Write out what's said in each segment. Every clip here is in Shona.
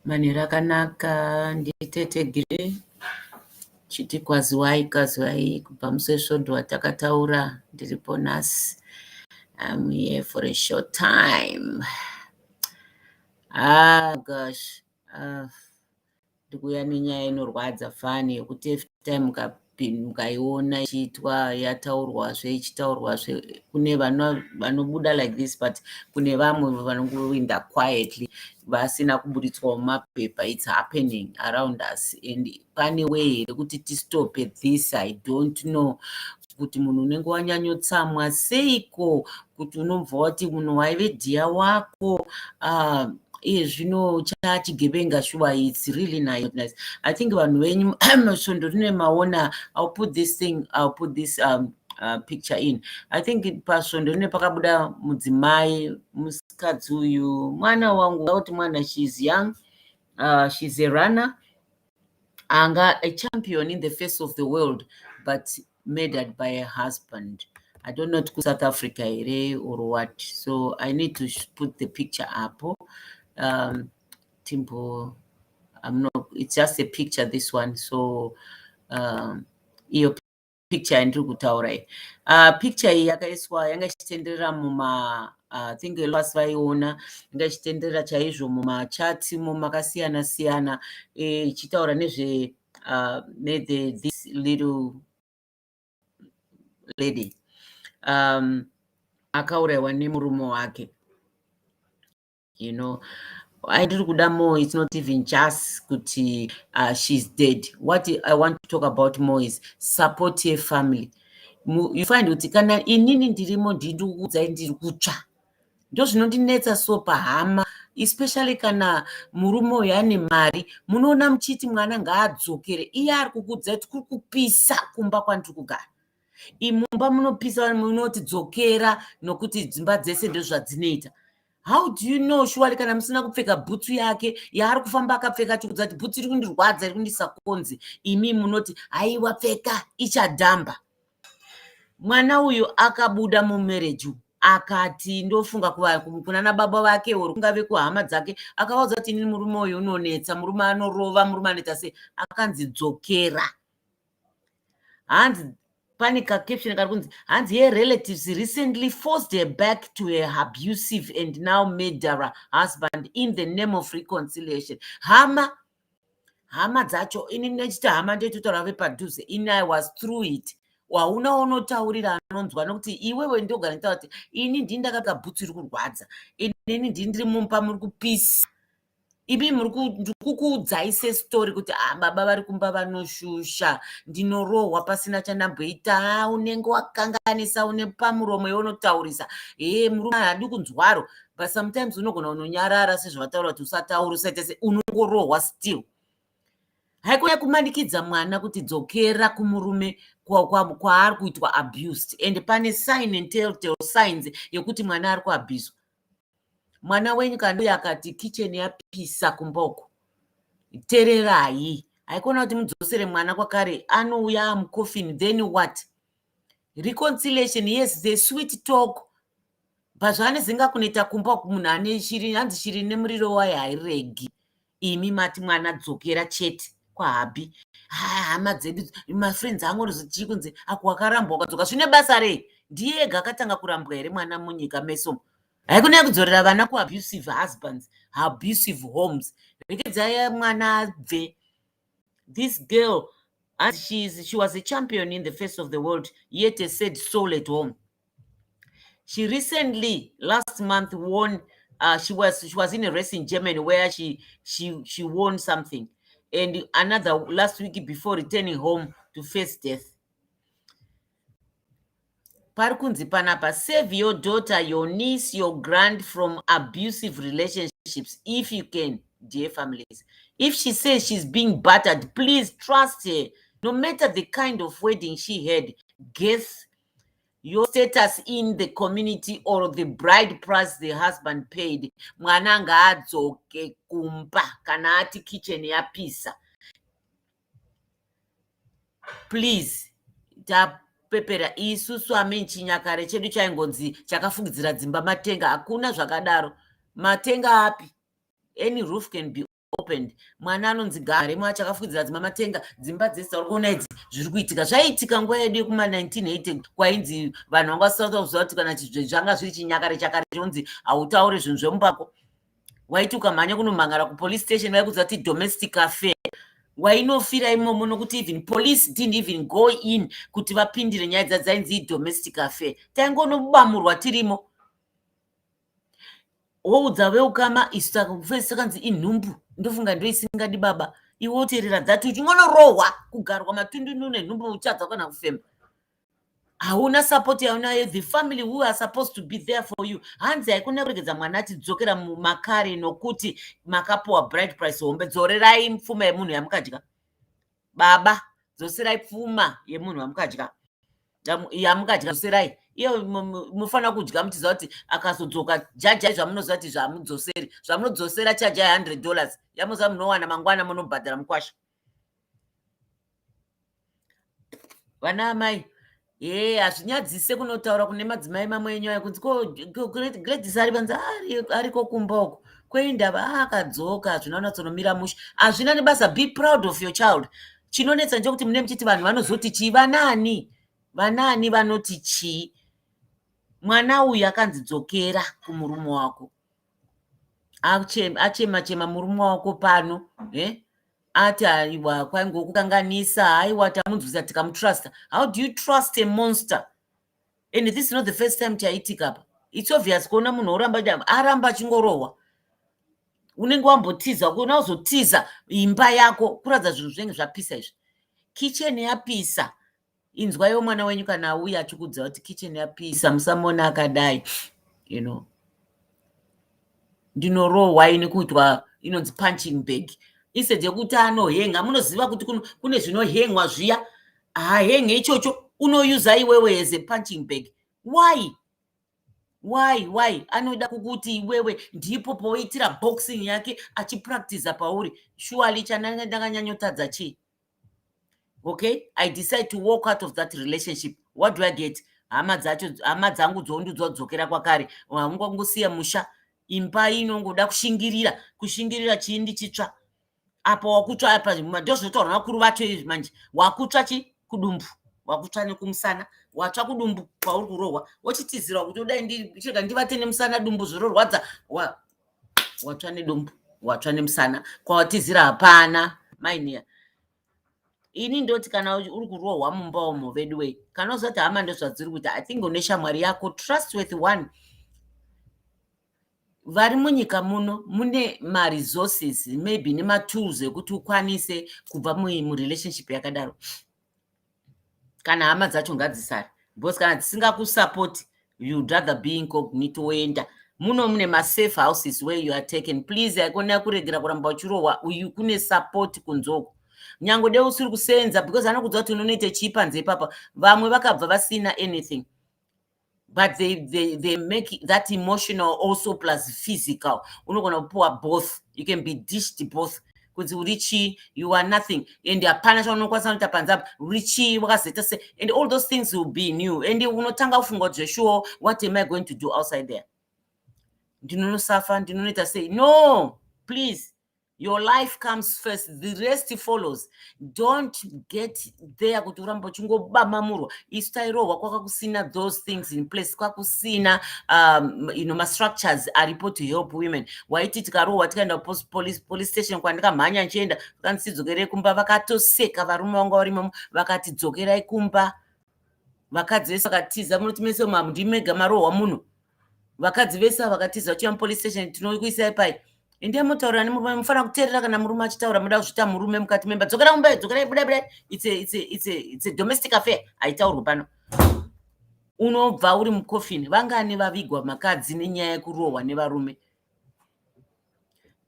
Manhero akanaka nditete Gire chiti kwaziwai kubva musesvondo watakataura ndiripo nhasi. I'm here for a short time. Gosh. Ndikuya nenyaya inorwadza fani yekuti every time mukaiona ichiitwa yataurwazve ichitaurwazve. Kune vanobuda like this, but kune vamwe vanongoenda quietly vasina kuburitswa mumapepa. It's happening around us, and pane way yekuti tistope this. I don't know kuti munhu unenge wanyanyotsamwa seiko, kuti unobva wati munhu waive dhiya wako zvino chachigebenga sure. It's really nice. I think vanhu venyu svondo rine maona. I'll put this picture in. I think pasvondo rine pakabuda mudzimai musikadzi uyu mwana wangu ngauti mwana. She's young, she's a runner, a champion in the face of the world, but murdered by her husband. I don't know to South Africa or what, so I need to put the picture up. Timbo, I'm not, it's just a picture, this one. So iyo picture ndiri kutaura iyi. Picture iyi yakaiswa yanga ichitenderera I think last vaiona yanga ichitenderera chaizvo mumachati makasiyana siyana ichitaura nezve this little lady akaurayiwa nemurume wake. You know, I did good more. It's not even just kuti she's dead. What I want to talk about more is support your family. You find kuti kana inini ndirimo ndidudza ndiri kutsva ndozvinondinetsa so pahama, especially kana murume uyu ane mari. Munoona muchiti mwana ngaadzokere, iye ari kukudzai kuti kuri kupisa kumba kwandiri kugara. Imumba munopisa, munoti dzokera nokuti dzimba dzese ndozvadzinoita. How do you know shuwari kana musina kupfeka bhutsu yake yaari kufamba akapfeka chikudza kuti bhutsu iri kundirwadza, iri kundisa konzi, imi munoti haiwa pfeka ichadhamba. Mwana uyu akabuda mumarriage akati ndofunga kuna nababa vake uri kungave kuhama dzake, akaudza kuti ini murume uyu unonetsa, murume anorova, murume anoita sei. Akanzi dzokera. Hanzi pane caption kari kunzi hanzi her relatives recently forced her back to her abusive and now murderer husband in the name of reconciliation. Hama dzacho ini ndechita hama ndetotaura vepadhuze. Ini I was through it. Wauna unotaurira anonzwa nokuti iwewe ndogara nitaura kuti ini ndini ndakapfeka bhutsu iri kurwadza, inini ndini ndiri mumba muri kupisa, imi muri kukuudzai sesitori kuti baba vari kumba vanoshusha, ndinorohwa pasina chandamboita. Unenge wakanganisa, une pamuromo yaunotaurisa. Murume hadi kunzwaro, but sometimes unogona unonyarara sezvavataura kuti usataura usaita unongorohwa still. Haikuya kumanikidza mwana kuti dzokera kumurume kwaari kuitwa abused, and pane sign and telltale signs yekuti mwana ari kuabhizwa. Mwana wenyu kanduya akati kitchen yapisa kumboko, tererai. Haikona kuti mudzosere mwana kwakare, anouya mucoffin, then what? Reconciliation, yes, the sweet talk, but zvanezinga kunoita kumboko munhu ane shiri, hanzi shiri nemuriro wayo hairegi. Imi mati mwana dzokera chete kwahabi. Hama dzedu, mafriends angu rizichii kunzi aku wakarambwa wakadzoka. Zvine basa rei? Ndiye ega akatanga kurambwa here mwana munyika meso. Haikuna kudzorera vana kuabusive husbands, abusive homes. Rekedzai mwana abve. This girl, she was a champion in the face of the world, yet a sad soul at home. She recently, last month, won. She was in a race in Germany where she won something, and another last week before returning home to face death. Parikunzi panapa, save your daughter, your niece, your grand from abusive relationships if you can, dear families. If she says she's being battered, please trust her. No matter the kind of wedding she had, guess your status in the community or the bride price the husband paid. Mwana ngaadzoke kumba kana ati kitchen yapisa. Please, pepera isusu ameni chinyakare chedu chaingonzi chakafugidzira dzimba matenga. Hakuna zvakadaro. Matenga api? Any roof can be opened. Mwana anonzi Gare achakafukidzira dzimba matenga, dzimba dzese uri kuona idzi zviri kuitika. Zvaiitika nguva yedu kuma 1980 kwainzi vanhu vanga vasati kuziva kuti kana zvanga zviri chinyakare chakare chonzi hautaure zvinhu zvemumbako. Waiti ukamhanya kunomhangara kupolice station vaikuziva kuti domestic affair. Wainofira imomo nokuti even police didn't even go in kuti vapindire nyaya dzainzi domestic affair. Taingonobamurwa tirimo. Woudza veukama isu takanzi inhumbu ndofunga ndoisingadi baba. Iwe woteerera dhati uchingonorohwa kugarwa matundundu nenhumbu uchadza kana kufema. Hauna support yaunayo. The family who are supposed to be there for you. Hanzi haikona kuregedza mwana atidzokera mumakare nokuti makapuwa bright price hombe. Dzorerai pfuma yemunhu yamukadya. Baba, dzoserai pfuma yemunhu yamukadya. Yamukadya dzoserai. Iyo mufanira kudya muchiziva kuti akazodzoka jaji zvamunoziva kuti zvamudzoseri. Zvamunodzosera chaji $100. Yamuziva munowana mangwana munobhadhara mukwasha. Vana amai. Hazvinyadzise kunotaura kune madzimai mamwe enyu kunzi Gladys ari panze ariko kumba uko. Kwendava akadzoka zvinowanatsonomira musha. Hazvina nebasa. Be proud of your child. Chinonetsa ndechekuti mune muchiti vanhu vanozoti chii vanani. Vanani vanoti chii. Mwana uyu akanzi dzokera kumurume wako. Achema murume wako pano. Ati aiwa kwainge kukanganisa haiwa tamunzwisa tikamutrust. How do you trust a monster? And this is not the first time chaitika apa. It's obvious kuona munhu aramba achingorohwa. Unenge wambotiza kuona uzotiza imba yako kuradza zvinhu zvinenge zvapisa izvi. Kitchen yapisa. Inzwayo mwana wenyu kana auya achikudza kuti kitchen yapisa musamona akadai. You know. Ndinorohwa ini kuitwa inonzi punching bag. Instead yekuti anohenga munoziva kuti kune zvinohengwa zviya. Hahenge ichocho unouza iwewe as a punching bag. Why? Anoda kukuti iwewe ndipo poitira boxing yake achipractice pauri. Surely chananganyanyotadza chi. Okay? I decide to walk out of that relationship. What do I get? Hama dzangu dzondzodzokera kwakare. Wangongosiya musha. Imba inongoda kushingirira chindi chitsva. Apa wakutsva apa ndozvotaura vakuru vacho izvi manje. Wakutsva chi kudumbu. Wakutsva nekumusana. Watsva kudumbu kwauri kurohwa. Wochitizira kuti udai ndivate nemusana dumbu zvororwadza. Watsva nedumbu. Watsva nemusana. Kwawatizira hapana. Mainia. Ini ndoti kana uri kurohwa mumba umo vedway. Kana uzoti hama ndozvadziri kuti I think une shamwari yako. Trust with one. Vari munyika muno mune ma-resources maybe nema-tools ekuti ukwanise kubva mu-relationship yakadaro. Kana hama dzacho ngadzisari. Because kana dzisingakusapoti, you'd rather be incognito woenda. Muno mune ma-safe houses where you are taken. Please, haikona kuregera kuramba uchirohwa uyu kune support kunzoko. Nyango deo usiri kusenza because anokudza kuti unoite chii panze ipapa. Vamwe vakabva vasina anything. But they make that emotional also plus physical. Unogona kupuwa both. You can be dished both. Kuti urichi, you are nothing. And hapana chaunokwanisa kuita panzapo. Urichi, wakazeta se. And all those things will be new. And unotanga ufunga kuti sure, what am I going to do outside there? Ndinonosafa, ndinonoita say, no, please. Your life comes first. The rest follows. Don't get there kuti uramba uchingobamamurwa. Istairohwa kwakakusina those things in place. Kwakusina ma-structures aripo to help women. Waiti tikarohwa tikaenda police station kwandikamhanya nchienda vakandisidzokerai kumba vakatoseka varume vanga varimo vakatidzokerai kumba. Vakadzi vese vakatiza munoti mese ndimega marohwa munhu. Vakadzi vese vakatiza vachiva police station tinokuisai pai. Ndiye mutaura nemurume mufanira kuteerera kana murume achitaura muda kuzvita murume mukati memba dzokera kumba dzokera buda it's a domestic affair aitaurwa pano. Unobva uri mukofini vangani vavigwa makadzi nenyaya yekurohwa nevarume.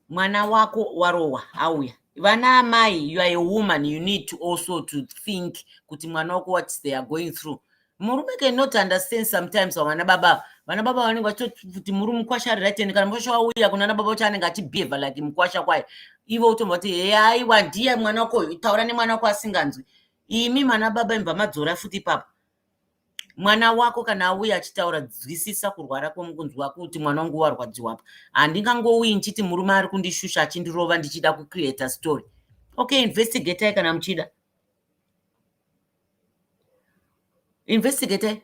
Mwana wako warohwa auya. Vana amai, you are a woman, you need to also to think kuti mwana wako what they are going through. Murume cannot understand sometimes vana baba vanenge vachiti murume mukwasha ari right, kana mukwasha wauya kuna baba vacho anenge achibehave like mukwasha kwaye. Ivo utomba kuti aiwa ndiye mwana wako taura nemwana wako asinganzwi. Imi mana baba imba madzora futi ipapo. mwana wako kana auya achitaura nzwisisa kurwara kwomukunzi wako kuti mwana wangu warwadziwapa. Handingangouyi ndichiti murume ari kundishusha achindirova ndichida kucreata story. Okay, investigatai kana muchida. Investigate,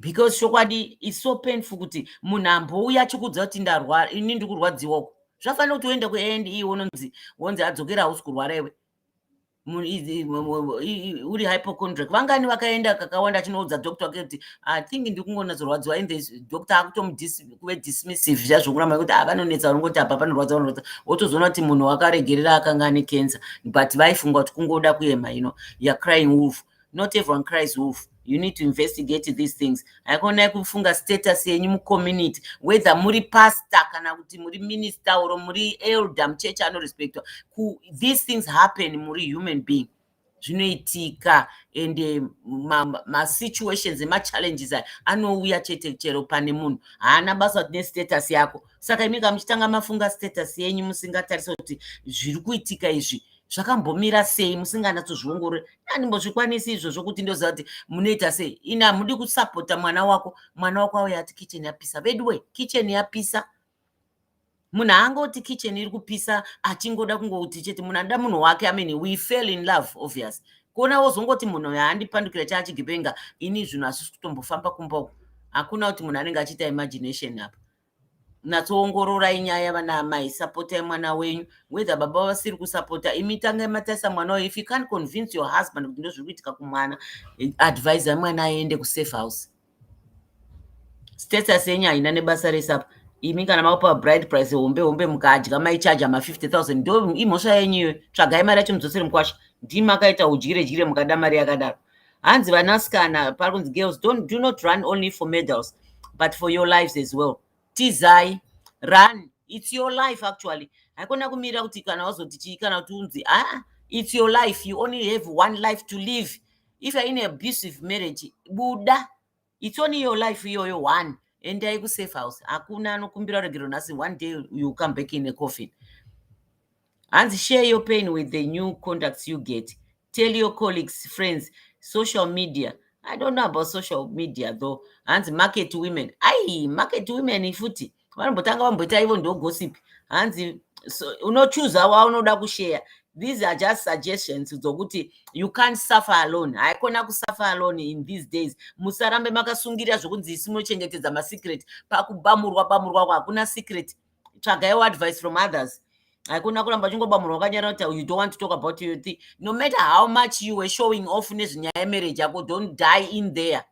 because shokwadi is so painful kuti munhu ambouya achikudza kuti ndarwara, ini ndikurwadziwako. Zvafanira kuti uende kuANE wonzi adzokera hausi kurwara iwe. Uri hypochondriac. Vangani vakaenda kakawanda achinoudza doctor wake kuti I think ndikungonatsorwadziwa, and the doctor akutomukuve dismissive zvazvokuramba kuti vanonetsa vanongoti apa panorwadza. Wotozoona kuti munhu wakaregerera akanga ane cancer, but vaifunga kuti kungoda kuema, you're crying wolf. Not everyone cries wolf. You need to investigate these things. Haikona kufunga status yenyu mucommunity, whether muri pastor kana kuti muri minister or muri elder muchechi anorespectwa. These things happen muri human being. Zvinoitika, and ma-situations ma-challenges anouya chero pane munhu. Haana basa kuti ne-status yako. Saka imi kamuchitanga mafunga status yenyu musingatarisa kuti zviri kuitika izvi zvakambomira sei, musinganatsozviongorora. Handimbozvikwanisi izvozvo kuti ndoziva kuti munoita sei. Ini hamudi kusapota mwana wako auya ati kitchen yapisa. Bedwe, kitchen yapisa. Munhu haangoti kitchen iri kupisa achingoda kungoti chete munhu anoda munhu wake. I mean, we fell in love, obvious. Kuona wozongoti munhu handipandukira chaachigebenga, ini zvinhu hazvisi kutombofamba kumba uku. Hakuna kuti munhu anenge achiita imagination apa. Natsoongororai nyaya vana amai, sapotai mwana wenyu. Whether baba vasiri kusapota, imi tangai matarisa mwana wenyu. If you can't convince your husband kuti ndozviri kuitika kumwana, advise mwana aende kusafe house. Status yenyu haina nebasa rese apa. Imi kana maupa bride price hombe mukadya maichaja ma50,000, ndo imhosva yenyu. Tsvagai mari yacho mudzosere mukwasha. Ndimi makaita ujire mukada mari yakadaro. Hanzi vanasikana pari kunzi girls do not run only for medals, but for your lives as well. Tizai, run. It's your life actually. Haikona kumira kuti kana wazoti chii kana kuti unzi it's your life. You only have one life to live. If you're in an abusive marriage, buda, it's only your life, your one. And I go safe house. Hakuna anokumbira regero nasi. One day you come back in a coffin. And share your pain with the new contacts you get. Tell your colleagues, friends, social media. I don't know about social media though. And market women. Market women ifuti. Vanobotanga vamboita ivo ndo gossip. And so unochoose waunoda kushare. These are just suggestions zokuti you can't suffer alone. Haikona kusuffer alone in these days. Musarambe makasungira zvokunzi isi munochengetedza masecret. Pakubamurwa hakuna secret. Tsvagaiwo advice from others. Haikona kuramba chingobamurwa wakanyara kuti you don't want to talk about your thing. No matter how much you were showing off nezvinyaya marriage yako, don't die in there.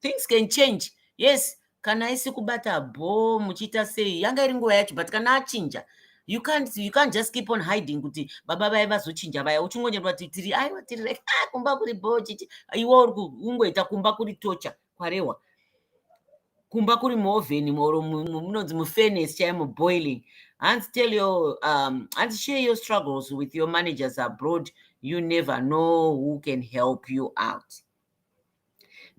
Things can change. Yes, kana isi kubata bho muchita sei yanga iri nguva yacho, but kana achinja, you can't just keep on hiding kuti baba vai vazochinja vaya uchingonyorwa tiri like kumba kuri bho chichi iwe uri kungoita kumba kuri tocha kwarewa, kumba kuri muovheni munonzi mufurnace chaimo boiling. And tell your and share your struggles with your managers abroad. You never know who can help you out.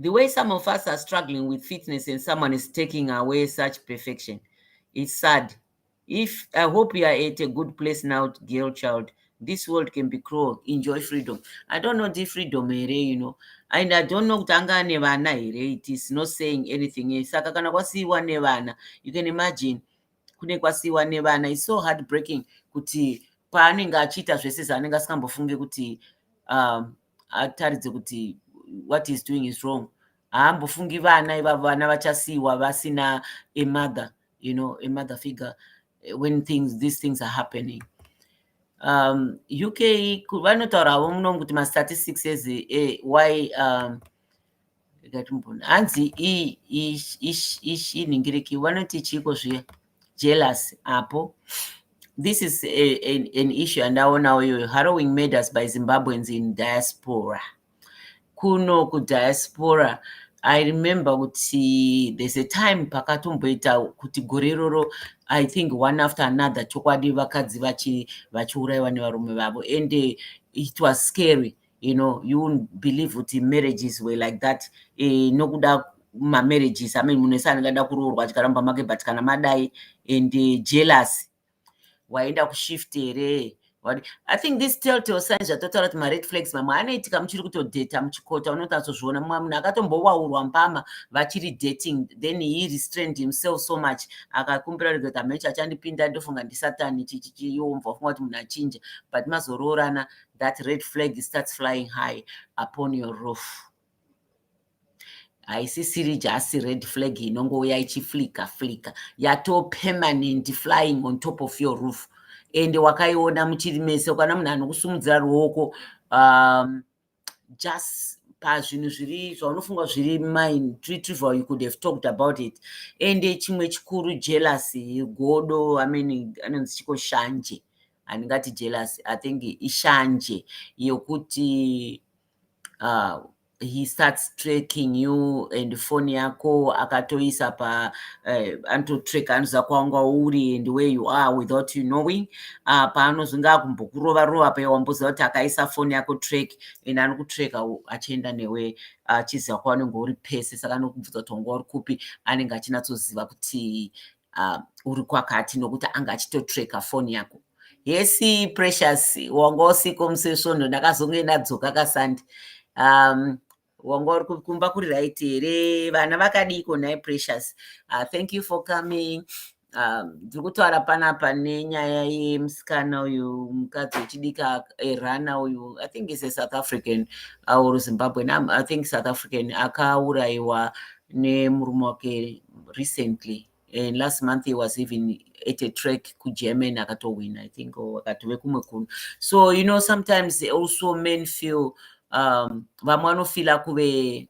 The way some of us are struggling with fitness and someone is taking away such perfection, it's sad. I hope you are at a good place now, girl child. This world can be cruel. Enjoy freedom. I don't know the freedom, and I don't know tanga nevana. It is not saying anything. Saka kana kwasiwa nevana. You can imagine. Kune kwasiwa nevana. It's so heartbreaking kuti paanenge achita zvese zvaanenge asingambofunge kuti ataridze kuti what he's doing is wrong. Haambofungi vana ivavo vana vachasiwa vasina a mother, a mother figure when these things are happening. UK vanotaurawo muno kuti ma-statistics why hanzi inhingiriki vanoti chiko zviya jealous apo. This is an issue, and now harrowing murders by Zimbabweans in diaspora. Kuno ku diaspora, I remember kuti there's a time pakatomboita kuti gore iroro, I think one after another, chokwadi vakadzi vachiuraiwa nevarume vavo, and it was scary. You wouldn't believe kuti marriages were like that. Nokuda marriages, I mean, munhu ese anengada kuroorwa chikaramba make, but kana madai and jealous. Waenda kushift here, I think this telltale signs zvatotaura kuti mared flags mamwe anoitika muchiri kutodheta muchikota, unotatsozviona mumwe munhu akatombowaurwa mbama vachiri dating, then he restrained himself so much akakumbira rege kuti hamechi achandipinda ndofunga ndisatani chichiomva ufunga kuti munhu achinja, but mazoroorana that red flag starts flying high upon your roof. Haisisiri just red flag inongouya ichiflika yato-permanent flying on top of your roof. Ende wakaiona muchiri mese, kana munhu anokusumudzira ruoko just pazvinhu zviri zvaunofunga zviri trivial, you could have talked about it. Ende chimwe chikuru jealousy, godo, anonzi chiko shanje, handingati jealousy, I think ishanje yokuti he starts tracking you and phone yako akatoisa pa anototrack anoziva kwanga uri and where you are without you knowing. Paanozonga kumbokurova pa wamboziva kuti akaisa phone yako track and anokutracka achienda newe achiziva kwaunenge uri pese, saka anokubvunza kuti wanga uri kupi, anenge achinatsoziva kuti uri kwakati nokuti anga achitotracka phone yako. Yes, Precious, wanga usiko musesvondo ndakazonge ndadzoka kasandi. Wanga uri kumba kuri right here, vana vakadiko naye Precious. Thank you for coming. Ndiri kutaura panapa nenyaya yemusikana uyu mukadzi wechidika erana uyu, I think is a South African or Zimbabwean, I think South African, akaurayiwa nemurume wake recently. And last month he was even at a track ku German akatowina, I think, or akatove kumwe kunhu. So you know, sometimes also men feel vamwe vanofila kuve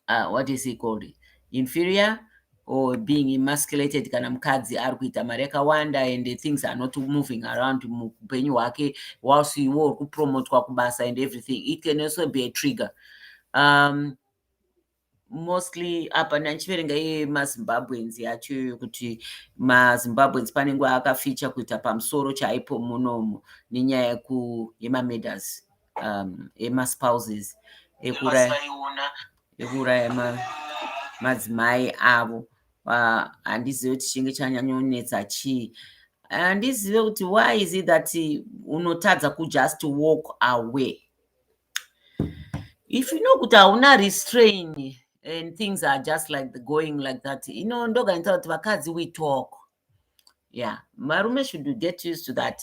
what is it called, inferior or being emasculated kana mukadzi ari kuita mari yakawanda and things are not moving around muupenyu hwake whilst iwo uri kupromotwa kubasa and everything. It can also be a trigger. Mostly apa ndanchiverenga yemazimbabweans yacho yokuti mazimbabweans pane nguva akaficha kuita pamusoro chaipo munomu nenyaya yemamedas emaspouses ekuraya madzimai avo. Handizive kuti chinge chanyanyonetsa chii. Handizive kuti why is it that unotadza just walk away. If you know kuti hauna restrain and things are just like going like that, you know, ndoganita kuti vakadzi we talk. Yeah, marume should get used to that.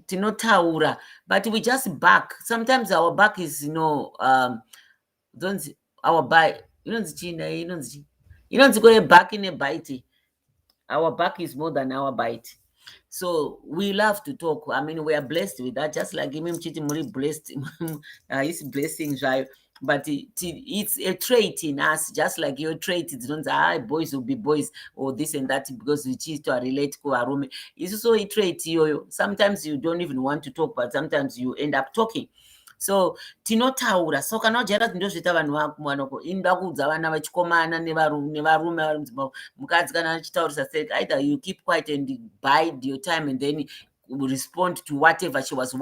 Tinotaura, but we just back. Sometimes our back is, you know, our back, you know, go back in a bite. Our back is more than our bite. So we love to talk. I mean, we are blessed with that, just like him Chitimuri blessed his blessings, right? But it's a trait in us, just like your trait. It's not boys will be boys or this and that because we choose to relate to our room. It's also a trait. Sometimes you don't even want to talk, but sometimes you end up talking. So tinotaura, so kana jera ndozvita vanhu vakumanoko inda kudza vana vachikomana nevarume mukadzi kana achitaurisa either you keep quiet and bide your time and then respond to whatever she was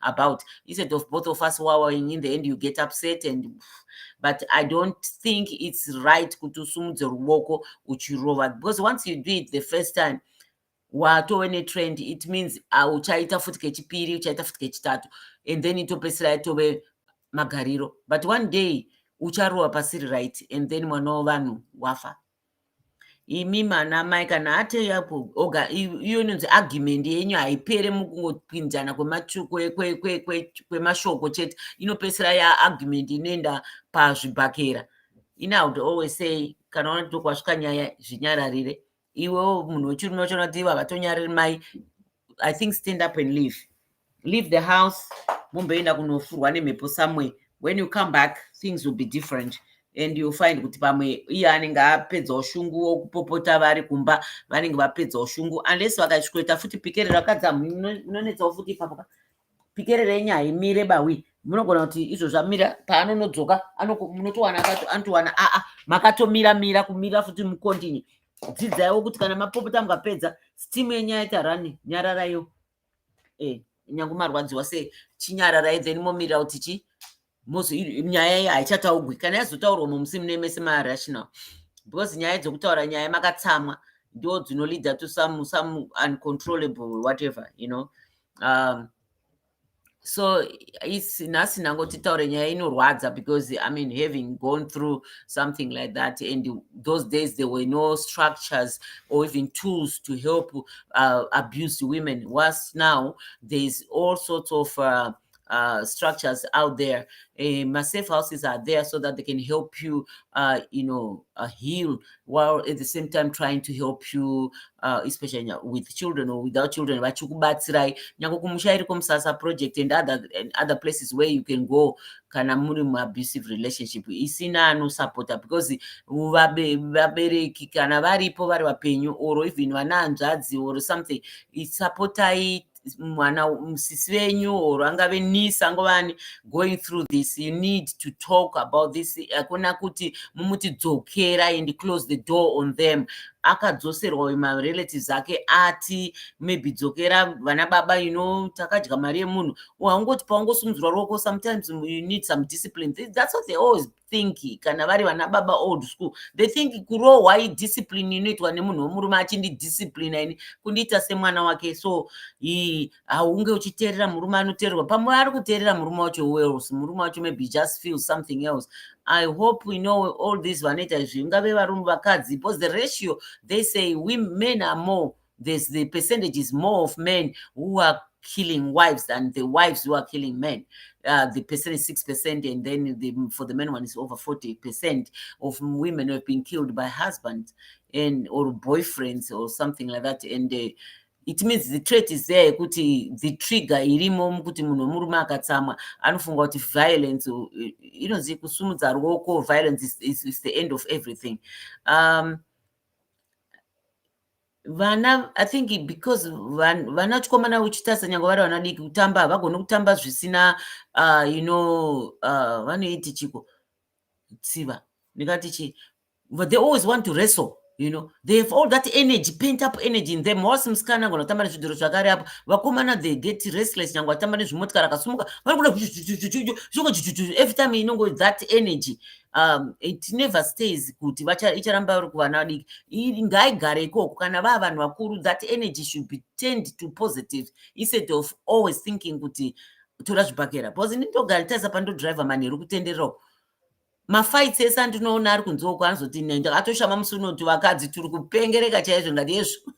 about, instead of both of us wowing. In the end you get upset. But I don't think it's right kutusumudze ruoko uchirova, because once you do it the first time watove trend, it means uchaita futi kechipiri, uchaita futi kechitatu, and then itopesera itove magariro. But one day ucharova pasiri right, and then mwana wavanhu wafa. Imi mana mai kana ate yapo oga iyo inonzi argument yenyu haipere mukungopinzana kwemashoko chete, inopesera ya argument inoenda pazvibhakera. I would always say kana wanati kwasvika nyaya zvinyararire. Iwe munhu wechirume wacho unoti vatonyarire mai, I think stand up and leave the house, mumboenda kunofurwa nemhepo somewhere. When you come back things will be different. And you find kuti pamwe iye anenge apedza ushungu wokupopota vari kumba vanenge vapedza ushungu, unless vakasvikoita futi pikerera vakadza munonetsawo futi ipapo pikerera yenyaya imire bawi, munogona kuti izvo zvamira paanonodzoka munotowana anotowana makatomira kumira futi mukontinue. Dzidzaiwo kuti kana mapopota mukapedza stimu yenyaya itarani nyararayo, nyangu marwadziwa sei chinyararai, then momirira kuti chi nyaya iyi haichataugwi. Kana yazotaurwa mumusi mune mese marational, because nyaya dzokutaura nyaya makatsamwa ndo dzinolida to some uncontrollable whatever, you know. um, so it's nhasi nangoti taure nyaya inorwadza, because I mean, having gone through something like that, and those days there were no structures or even tools to help abused women. Whilst now there's all sorts of structures out there. Safe houses are there so that they can help you, heal, while at the same time trying to help you, especially with children or without children. Vachikubatsirai nyange kumusha iri komusasa project and other places where you can go kana muri muabusive relationship isina anosupporta, because vabereki kana varipo vari vapenyu, or even vanahanzvadzi or something, supportai mwana musisi venyu or angave nisi angovani going through this. You need to talk about this. Hakuna kuti mumuti dzokera and close the door on them. Akadzoserwa marelatives ake ati maybe dzokera vana baba, takadya mari yemunhu, haungoti paungosunzurwa ruoko. Sometimes you need some discipline. That's what they always think. Kana vari vana baba old school, they think kurohwa discipline inoitwa nemunhu womurume achindidisciplina ini kundiita semwana wake. So haunge uchiteerera murume anoteererwa, pamwe ari kuteerera murume wacho welse, murume wacho maybe just feel something else. I hope we know all these vanoita izvi ngave varume vakadzi, because the ratio, they say men are more, the percentage is more of men who are killing wives than the wives who are killing men. The percentage is 6%, and then for the men one is over 40% of women who have been killed by husbands or boyfriends or something like that. And it means the trait is there, kuti the trigger irimo kuti munhu womurume akatsamwa anofunga kuti violence, inonzi kusumudza ruoko, violence is the end of everything. Vana, I think because vana chikomana uchitarisa nyange vari vana diki kutamba havagoni kutamba zvisina vanoiti chiko tsiva ndingati chi, but they always want to wrestle. They have all that energy, pent up energy in them. Wasi musikana angona kutamba nezvidhoro zvakare apo, vakomana they get restless nyange vatamba nezvimotikari akasumuka vanokuda every time inongo that energy. It never stays kuti icharamba uri kuvana vadiki, ngaigare ikoko. Kana vava vanhu vakuru, that energy should be turned to positive instead of always thinking kuti tora zvibhakera. Because ndinogara nditarisa pandodhriver manheru kutendererako, mafights ese andinoona ari kunze uko, anozoti ndakatoshama musi unoti vakadzi tiri kupengereka chaizvo ngati yezvo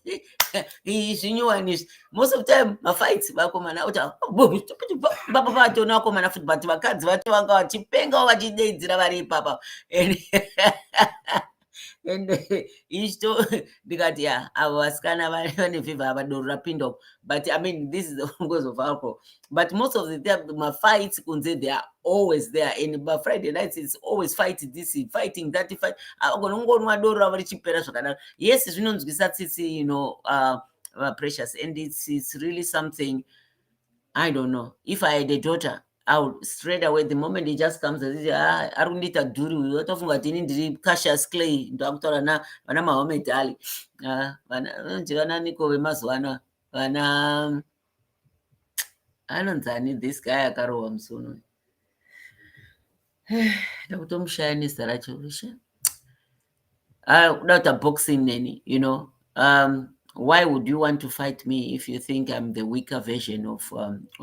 zvinyuwani izvi. Most of the time mafights vakomana baba vatona vakomana futi, but vakadzi vacho vanga vachipengawo vachideidzira vari ipapa and ichito ndikati avo vasikana vane vhivha havadoro rapinda uko. But I mean, this is the cause of alcohol. But most of the time my fights kunze, they are always there. And by Friday nights it's always fighting this, fighting that, fight. Yes, zvinonzwisa tsitsi, precious, and it's really something. I don't know. If I had a daughter, I would straight away, the moment he just comes, arundita duru, watofunga tini ndiri Cassius Clay, ndakutaura vana Muhammad Ali, vana niko vemazuva ano, anonzani this guy akarohwa musono, ndakutomushaya nezita racho rusha. Kuda kuita boxing neni, why would you want to fight me if you think I'm the weaker version of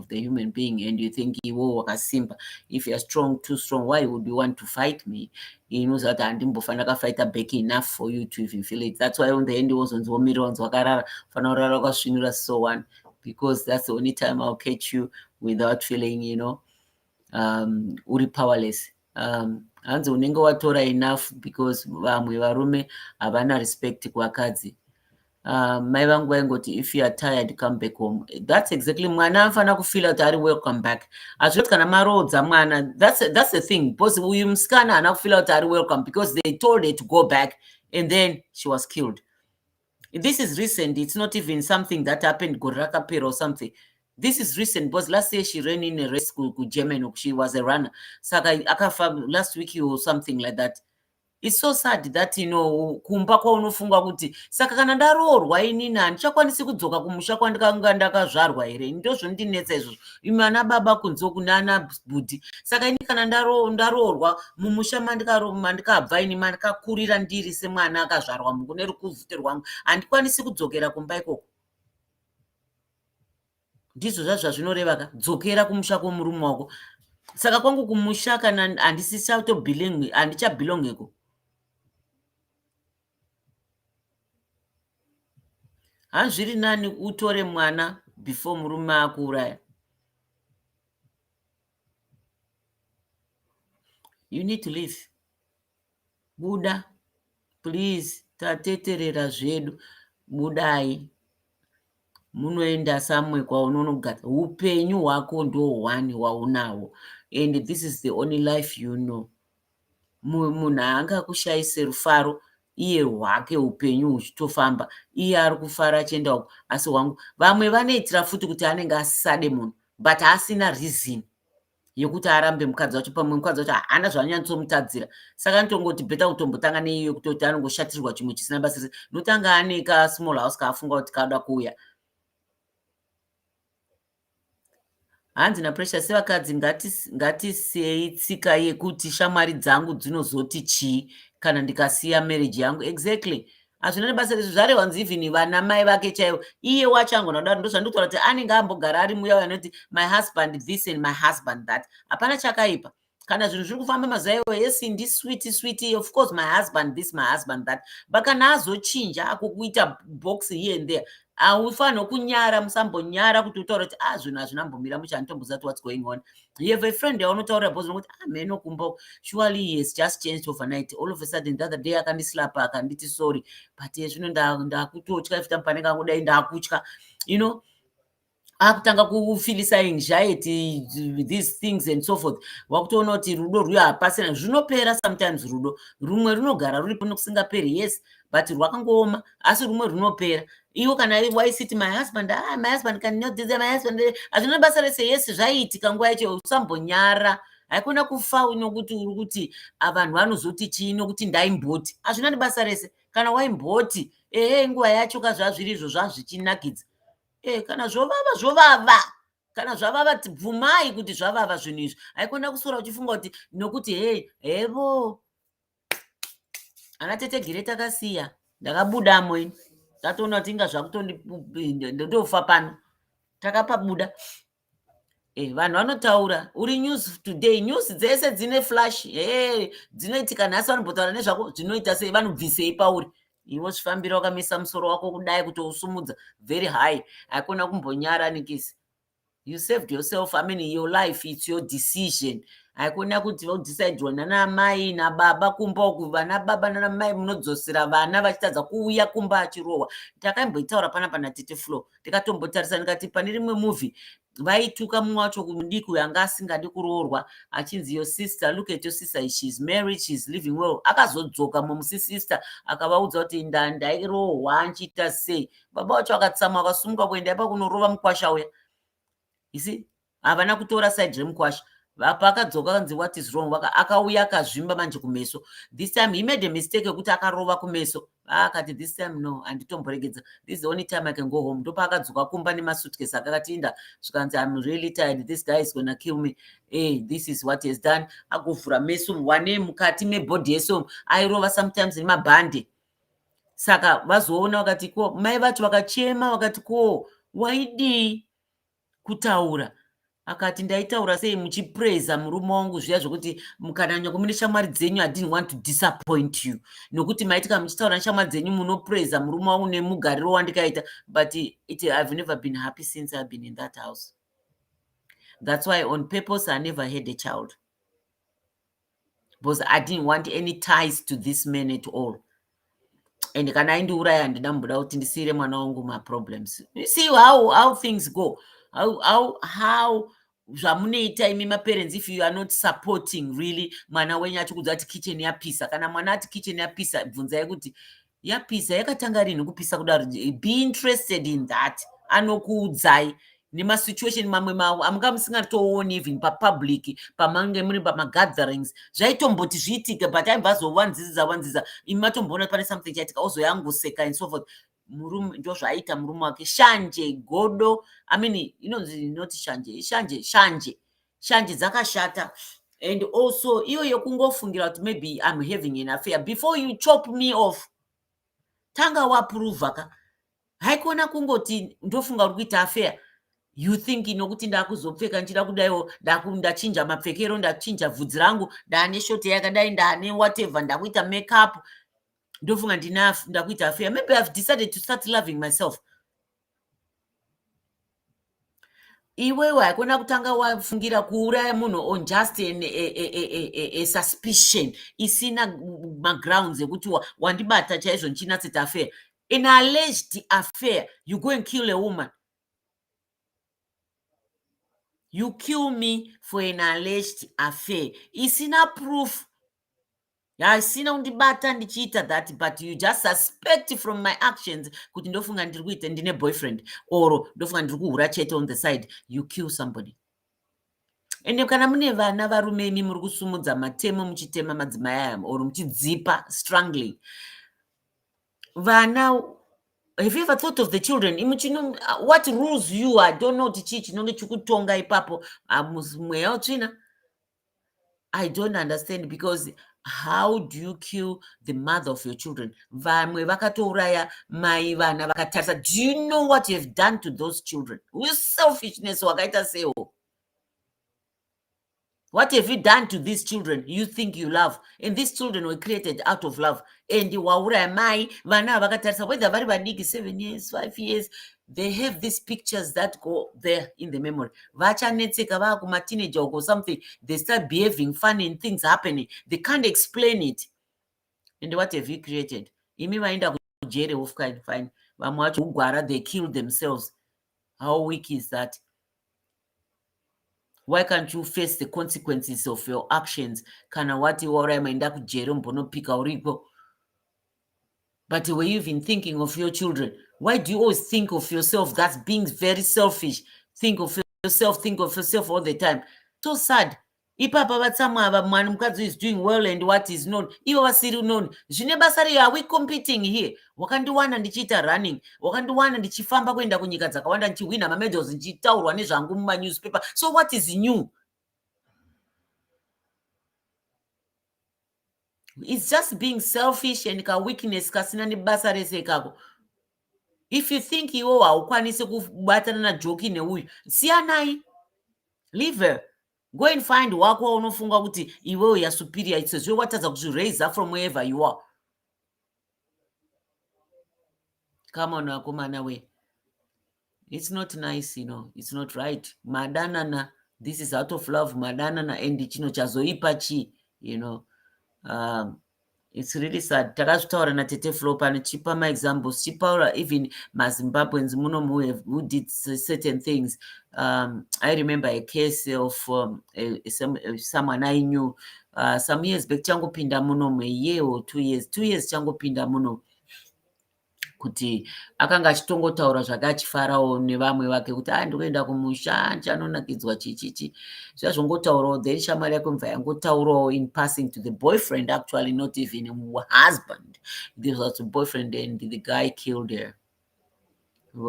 the human being, and you think iwo wakasimba? If you're strong, too strong, why would you want to fight me? He knows that andimbofana kafighta back enough for you to even feel it. That's why on the end was on Zomiron's wakarara fana urara kwasvinura so one, because that's the only time I'll catch you without feeling, uri powerless. Hanzi unenge watora enough, because vamwe varume havana respect kuvakadzi. Mai vangu vaingoti, if you are tired, come back home. That's exactly, mwana anofana kufila kuti ari welcome back. Azvoti kana marodza mwana, that's the thing, because uyu musikana haana kufila kuti ari welcome, because they told her to go back and then she was killed. This is recent. It's not even something that happened gore rakapera or something. This is recent, because last year she ran in a race to Germany. She was a runner. Saka akafa last week or something like that. It's so sad that, kumba kwaunofunga kuti saka kana ndaroorwa inini handichakwanisi kudzoka kumusha kwandikanga ndakazvarwa here. Ndozvondinetsa izvozvo, imi ana baba kunzoku nana bhudhi. Saka ini kana ndaroorwa mumusha mandikabva ini mandikakurira ndiri semwana akazvarwa mukune rukuvhute rwangu, handikwanisi kudzokera kumba ikoko. ndizvo zvazvo zvazvinoreva ka dzokera kumusha kwomurume wako. Saka kwangu kumusha kana handichabhilongeko. Hazviri nani utore mwana before murume akuuraya. You need to leave. Buda, please, tateterera zvedu. Budai. Munoenda samwe kwaunonogara. Upenyu hwako ndo hwani hwaunawo. And this is the only life you know. Munhu angakushayise rufaro iye hwake upenyu huchitofamba. Iye ari kufara achienda uko. Asi hwangu vamwe vanoitira futi kuti anenge asisade munhu but asina reason yekuti arambe mukadzi wacho. Pamwe mukadzi wacho haana zvaanyanyatsomutadzira. Saka anotongoti bheta kutombotanga neiyo kutoti anongoshatirwa chimwe chisina basa rese. Notanga ane ka small house kaafunga kuti kada kuuya. Hanzi naPrecious, sevakadzi ngatisiyei tsika yekuti shamwari dzangu dzinozoti chii kana ndikasiya marriage yangu. Exactly. Hazvina nebasa rezvo zvarehwa nzi even vana mai vake chaivo. Iye wacho angona kudaro ndozvandinotaura kuti anenge ambogara ari muya anoti my husband this and my husband that. Hapana chakaipa. Kana zvinhu zviri kufamba mazuva iwo, yes ndi sweet, of course my husband this, my husband that. But kana azochinja akukuita box here and there, haufanira kunyara, musambonyara kuti utaura kuti zvinhu hazvinambomira muchanitombozati what's going on. You have a friend yaunotaura bhozi nokuti mheno kumbo, surely he has just changed overnight. All of a sudden the other day akandislapa akanditi sorry, but zvino ndakutotya ifita panenge angodai ndakutya, you know. Akutanga kufilisa anxiety, these things and so forth. Wakutoona kuti rudo rwuyo hapasina. Zvinopera sometimes rudo. Rumwe runogara ruripo nokusingaperi, yes, but rwakangooma, asi rumwe runopera. Iwo kana waisiti my husband cannot do that, my husband. Hazvina basa rese, yes, zvaiitika nguva yacho, usambonyara. Haikona kufa nokuti uri kuti vanhu vanozoti chii nokuti ndaimboti. Hazvina nebasa rese. Kana waimboti, nguva yacho kazvazviri izvo zvazvichinakidza. Kana zvovava. Kana zvavava bvumai kuti zvavava zvinhu izvi. Haikona kusora uchifunga kuti nokuti hevo ana tete Gire takasiya, ndakabudamo ini. Tatoona kuti inga zvakutondofa pano. Takapabuda. Vanhu vanotaura uri news today, news dzese dzine flash, dzinoitika nhasi vanombotaura nezvako zvinoita sei, vanobvisei pauri. Iwo zvifambira wakamisa musoro wako kudai kutousumudza very high. Haikona kumbonyara nikisi. You saved yourself. I mean, your life, it's your decision. Haikona kuti vodeciderwa nana mai nababa kumba uku, vana baba nana mai munodzosera vana vachitadza kuuya kumba achirohwa. Takamboitaura panapa naTete Flo. Tikatombotarisa ndikati pane rimwe movie vaituka mumwe wacho kumudiki uyo anga asingadi kuroorwa achinzi your sister, look at your sister, she's married, she's living well. Akazodzoka mumusisister akavaudza kuti ndairohwa nchiita sei. Baba wacho akatsamwa akasumuka kuenda ipa kunorova mukwasha uya. You see, havana kutora side remukwasha. Paakadzoka akanzi what is wrong, akauya akazvimba manje kumeso. This time he made a mistake yekuti akarova kumeso. Akati this time no, handitomboregedza, this is the only time I can go home. Ndopaakadzoka kumba nemasuitcase akakatinda zvikanzi I'm really tired, this guy is gonna kill me. This is what he has done. Agovhura meso wane mukati mebhodhi yeso airova sometimes nemabhande. Saka vazoona vakati ko mai vacho vakachema vakati ko waidii kutaura. Akati ndaitaura sei muchipraisa murume wangu zviya zvokuti mukananya kumune shamwari dzenyu, I didn't want to disappoint you. Nokuti maitika muchitaura neshamwari dzenyu munopraisa murume wangu nemugariro wandikaita, but I've never been happy since I've been in that house. That's why on purpose I never had a child. Because I didn't want any ties to this man at all. And kana aindiuraya handinamboda kuti ndisiyire mwana wangu maproblems. You see how things go. How zvamunoita imi maparents if you are not supporting really mwana wenyu achikudza kuti kitchen yapisa. Kana mwana ati kitchen yapisa, bvunzai kuti yapisa yakatanga rini kupisa kudaro. Be interested in that. Anokuudzai nemasituation mamwe mawo amanga musingatooni even papublic pamange muri pamagatherings zvaitomboti zviitike, but aibvazowanziza imi matomboona pane something chaitika ozoyangoseka and so forth. Murume ndo zvaiita murume wake shanje godo. I mean, not shanje dzakashata. And also iyo yokungofungira kuti maybe I'm having an affair before you chop me off. Tanga waprova ka. Haikona kungoti ndofunga uri kuita affair. You think nokuti ndakuzopfeka ndichida kudaiwo ndachinja mapfekero, ndachinja vhudzi rangu, ndane shoti yakadai, ndane whatever, ndakuita makeup, ndofunga ndakuita affair. Maybe I've decided to start loving myself. Iwewe haikona kutanga wafungira kuuraya munhu on just a suspicion isina magrounds ekuti wandibata chaizvo ndichinatsita affair. In an alleged affair, you go and kill a woman. You kill me for an alleged affair. Isina proof. Isina undibata ndichiita that, but you just suspect from my actions kuti ndofunga ndiri kuita ndine boyfriend or ndofunga ndiri kuhura chete on the side. You kill somebody. Ende kana mune vana varume imi muri kusumudza matemo muchitema madzimai aya or muchidzipa strangling. Vana, have you ever thought of the children? What rules you? I don't know tichi chinonge chikutonga ipapo mweya utsvina. I don't understand, because how do you kill the mother of your children? Vamwe vakatouraya mai vana vakatarisa. Do you know what you have done to those children? With selfishness wakaita sewo. What have you done to these children you think you love? And these children were created out of love. And wauraya mai vana vakatarisa, whether vari vadiki 7 years, 5 years, they have these pictures that go there in the memory. Vachanetseka vakuma teenager or something, they start behaving funny and things happening. They can't explain it. And what have you created? Imi vaenda kujere of kind, fine. Vamwe vacho ugwara, they kill themselves. How weak is that? Why can't you face the consequences of your actions? Kana wati wauraya maenda kujere mbonopika uripo. But were you even thinking of your children? Why do you always think of yourself? That's being very selfish. Think of yourself all the time. So sad. Ipapa vatsamwa ava mwana mukadzi is doing well and what is known. Ivo vasiri known. Zvine basa rei, are we competing here? Wakandiwana ndichiita running. Wakandiwana ndichifamba kuenda kunyika dzakawanda ndichihwina mamedals ndichitaurwa nezvangu mumanewspaper. So what is new? It's just being selfish and ka weakness kasina ni basa rese kako. If you think iwo haukwanisi kubatana na joki neuyu, siyanai. Leave her. Go and find wako unofunga kuti iwewe ya superior. It says you watadza kuti raise up from wherever you are. Come on, akomana we. It's not nice, It's not right. Madanana. This is out of love. Madanana endi chino chazoipa chi, It's really sad. Takazvitaura natete Flo pano chipa examples. Chipaura even maZimbabweans muno who did certain things. I remember a case of someone I knew some years back. Changopinda muno a year or 2 years. 2 years changopinda muno. Kuti akanga achitongotaura zvakachifarawo nevamwe vake kuti ndikuenda kumusha ndichanonakidzwa chichichi zvazvongotaurawo then shamwari yake mva yangotaurawo in passing to the boyfriend, actually not even a husband. This was a boyfriend and the guy killed her.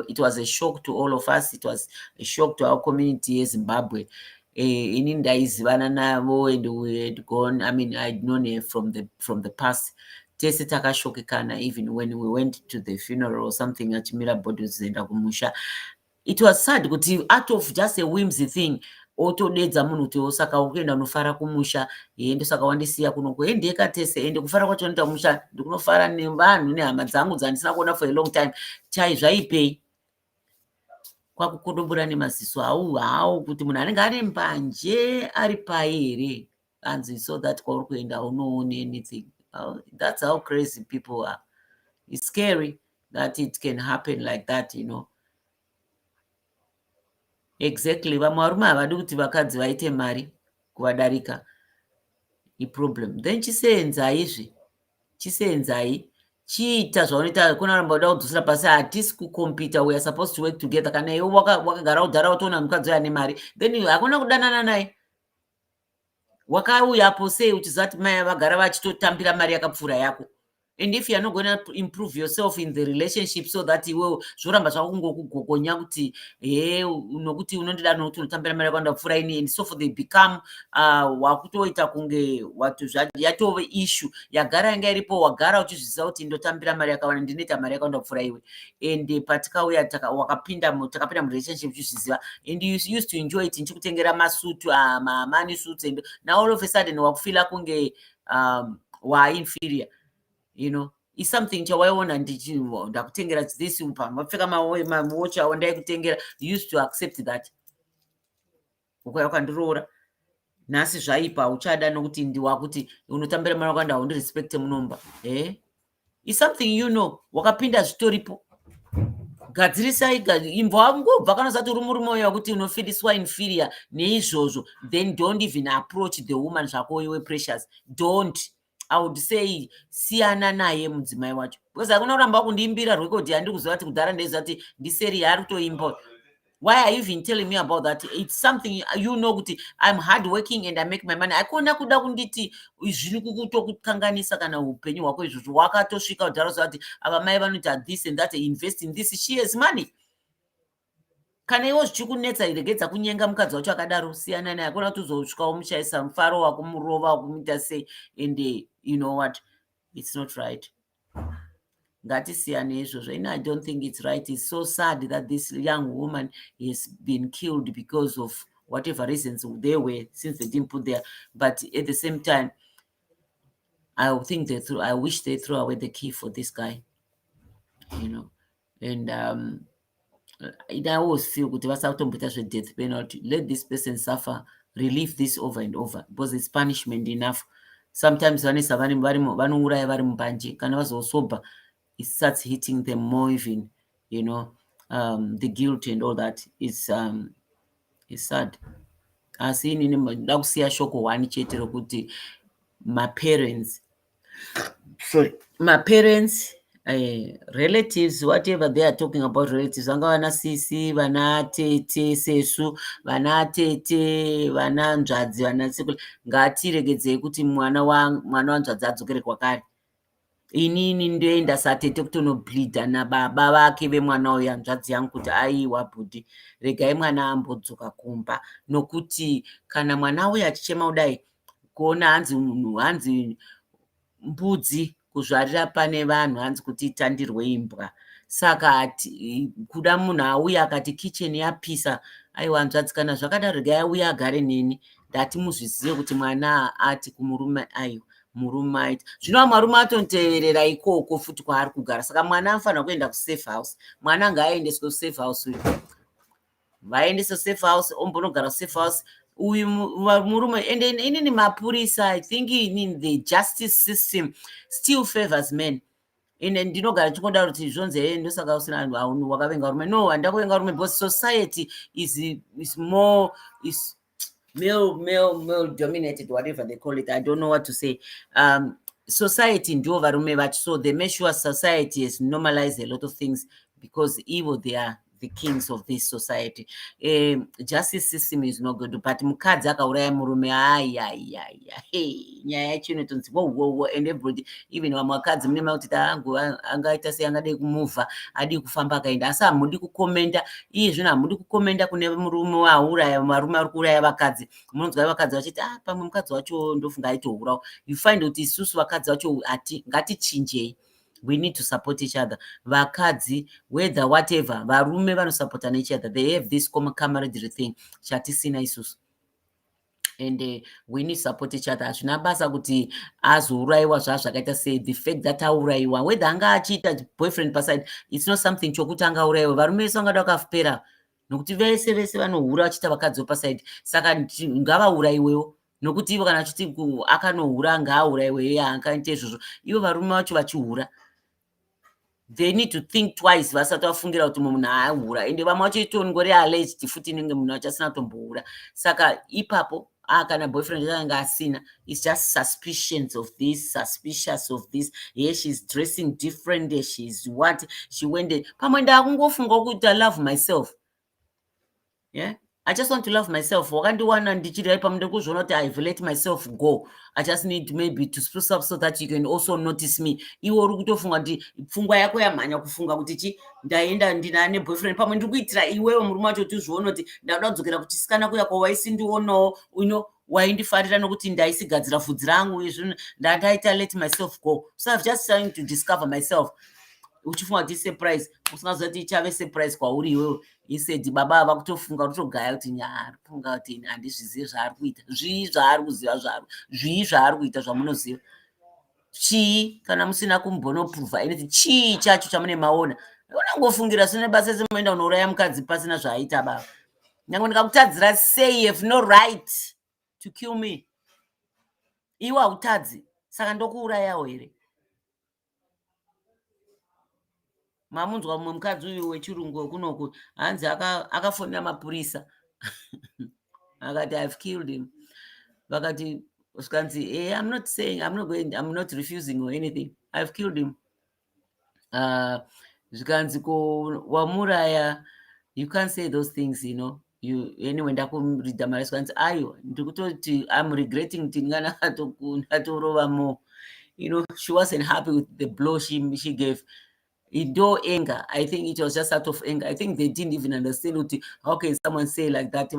It was a shock to all of us. It was a shock to our community in Zimbabwe. Ini ndaizivana navo and we had gone, I'd known her from the past. Tese takashokekana even when we went to the funeral or something achimira bodies zenda kumusha. It was sad kuti out of just a whimsy thing otodedza munhu kuti osaka ukuenda unofara kumusha ndosaka wandisiya kunoko ndeka Tese ende kufara kwacho ndoita kumusha ndikunofara nevanhu nehama dzangu dzandisina kuona for a long time. Chai zvaipei kwakukodobura nemaziso hawo kuti munhu anenge ari mbanje ari pai here anzi so that kwauri kuenda unoone anything. That's how crazy people are. It's scary that it can happen like that, Exactly. Vamwe varume havadi kuti vakadzi vaite mari kuvadarika iproblem. Then chiseenzai chiita zvaunoita kuna ramba uda kudzosera pasi hatisi kukompita. We are supposed to work together. Kana iwe wakagara udhara utoona mukadzi ane mari then hakuna kudanana naye. Wakauyapo sei uchizati mai vagara vachitotambira mari yakapfuura yako. And if you're not going to improve yourself in the relationship so that iwewe zvoramba zvako kungokugogonya kuti nokuti unondida nokuti unotambira mari yakawanda kupfuura ini, and so for they become wakutoita kunge yatove issue yagara yanga iripo, wagara uchizviziva kuti ndotambira mari yakawanda, ndinoita mari yakawanda kupfuura iwe, and patikauya takapinda murelationship uchizviziva, and you used to enjoy it, ndichikutengera masutu money suits, and now all of a sudden wakufila kunge wainferior, you know, is something chawaiona ndakutengera this pamapfeka mawochi awo ndaikutengera, you used to accept that, ukauya ukandiroora nhasi zvaipa uchada nokuti ndiwakuti unotambira mari wakawanda haundirespecte munomba. Is something you know, wakapinda zvitoripo, gadzirisai imbwa ngobva kana zati uri murume uya kuti unofiliswa inferior neizvozvo, then don't even approach the woman zvako iwe precious, don't. I would say siyana naye mudzimai wacho, because hakuna kuramba kundiimbira record yandiri kuziva kuti kudhara ndeiziva kuti ndiseri yaari kutoimba. Why are you even telling me about that? It's something you know kuti I'm hard working and I make my money. Hakuna kuda kunditi zviri kukutokukanganisa kana upenyu hwako izvozvo, wakatosvika kudhara kuziva kuti ava mai vanoita this and that, invest in this, she has money. Kana iwo zvichikunetsa regedza kunyenga mukadzi wacho akadaro, siyana naye. Hakuna kuti uzosvikawo muchaisa mufaro wakumurova wakumuita sei, and you know what, it's not right. Ngatisiyane izvozvo. I don't think it's right. It's so sad that this young woman has been killed because of whatever reasons they were, since they didn't put there. But at the same time, I wish they threw away the key for this guy, you know. And I always feel kuti vasakutomboita zve-death penalty, let this person suffer, relieve this over and over, because it's punishment enough. Sometimes vanesa vanouraya vari mubanje, kana vazosoba it starts hitting them more even, you know, the guilt and all that is sad. Asi inini nda kusiya shoko one chete rokuti my parents, relatives, whatever they are talking about relatives, vanga vana sisi, vana tete, sesu, vana tete, vana nzvadzi, vana sekulu, ngatiregedzei kuti mwana wanzvadzi adzokere kwakare. Inini ndoenda satete kutonobleedha nababa vake vemwana uya nzvadzi yangu kuti aiwa bhudhi, regai mwana ambodzoka kumba, nokuti kana mwana uya achichema kudai, kuona hanzi mbudzi kuzvarira pane vanhu, hanzi kuti itandirwe imbwa. Saka kuda munhu auya akati kicheni yapisa, aiwa nzvadzi, kana zvakadaro regai auya agare neni, ndati muzvizive kuti mwana ati kumurume aiwa murume aita. Zvino marume atonteverera ikoko futi kwaari kugara, saka mwana anofanira kuenda kusafe house. Mwana ngaaendeswe kusafe house, uyu vaendese safe house, ombonogara kusafe house uyu murume. And then inini mapurisa, I think in the justice system still favors men. Ine ndinogara chikonda kuti zvonze ndosaka usina vanhu wakavenga rume. No, handakuvenga rume, because society is more male dominated, whatever they call it. I don't know what to say. Society ndio varume vacho, so they make sure society has normalized a lot of things, because evil, they are the kings of this society. Justice system is not good, but mukadzi akauraya murume, nyaya yacho inotonzi wo, and everybody, even vamakadzi mune makuti angaita sei angade kumuvha, adi kufamba akaenda, asi hamudi kukomenda. Iye zvino hamudi kukomenda kune murume wauraya, marume ari kuuraya vakadzi. Munonzwa vakadzi vachiti pamwe mukadzi wacho ndofunga aitourawo. You find kuti isusu vakadzi vacho ngatichinjei. We need to support each other. Vakadzi, whether whatever, varume vanosupportana each other. They have this common camaraderie thing. Chatisina isusu. And we need to support each other. Hazvina basa kuti azouraiwa zvakaita sei, the fact that auraiwa, whether anga achiita boyfriend paside, it's not something chokuti anga auraiwa. Varume vese vangada vakapera, nokuti vese vanohura vachita vakadzi paside. Saka ngavauraiwewo, nokuti ivo kana achiti akanohura ngaauraiwe, akaita izvozvo, ivo varume vacho vachihura, they need to think twice vasati vafungira kuti munhu aahura. Ende vamwe vacho itongori alleged futi inenge munhu wacho asina kutombohura. Saka ipapo kana boyfriend anga asina, it's just suspicions of this, suspicious of this. Yeah, she's dressing different, she's what, she went there. Pamwe ndakungofunga kuti I love myself. Yeah, I just want to love myself. Wakandiwana ndichiri pamunda kuzviona kuti I've let myself go. I just need maybe to spruce up so that you can also notice me. Iwe uri kutofunga kuti pfungwa yako yamhanya kufunga kuti chi ndaenda ndinane boyfriend pamwe ndiri kuitira iwewe murume wacho kuti uzviona kuti ndauda kudzokera kuchisikana kuya kwawaisindionawo waindifarira nokuti ndaisigadzira vhudzi rangu izvi ndandaita let myself go. So I've just trying to discover myself. Uchifunga kuti surprise usingaziva kuti ichave surprise kwauri iwewe. He said baba ava kutofunga kutogaya kuti nyari funga kuti handizvizivi zvaari kuita zvii zvaari kuziva zvaro zvii zvaari kuita zvamunoziva chii kana musina kumbonopruvha inoti chii chacho chamune maona unangofungira sine basa semoenda unouraya mukadzi pasina zvaaita baba nyange ndikakutadzira sei have no right to kill me iwe hautadzi saka ndokuurayawo here. Mamunzwa mumwe mukadzi uyu wechirungu kunoku hanzi akafonera mapurisa akati I've killed him. Vakati skanzi I'm not saying I'm not refusing or anything. I've killed him. Zvikanzi ko wamuraya, you can't say those things, you know. You anyway ndakumrida mari skanzi ayo ndikutoti I'm regretting kuti ndatorova more. You know, she wasn't happy with the blow she gave. No anger. I think it was just out of anger. I think they didn't even understand how can someone say like that.